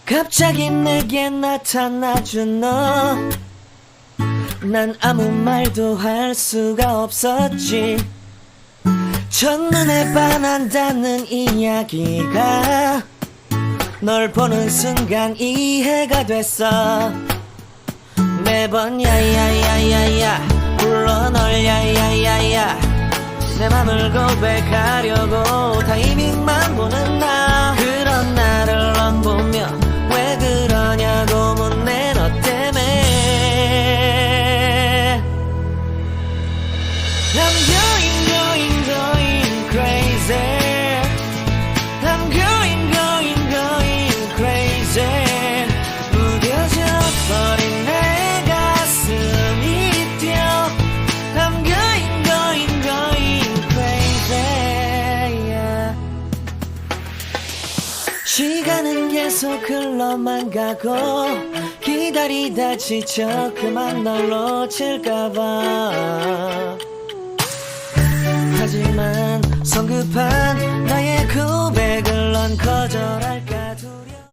갑자기 내게 나타나준 너, 난 아무 말도 할 수가 없었지. 첫눈에 반한다는 이야기가 널 보는 순간 이해가 됐어. 매번 야야야야야 불러 널 야야야야, 내 맘을 고백하려고 타이밍만 보는 나. 그런 나를 넌 보며 왜 그러냐고 묻네, 너 때문에. I'm going crazy. I'm going crazy. 무뎌져 버린 내 가슴이 뛰어. I'm going crazy, yeah. 시간은 계속 흘러만 가고 기다리다 지쳐 그만 널 놓칠까봐. 하지만 성급한 나의 고백을 넌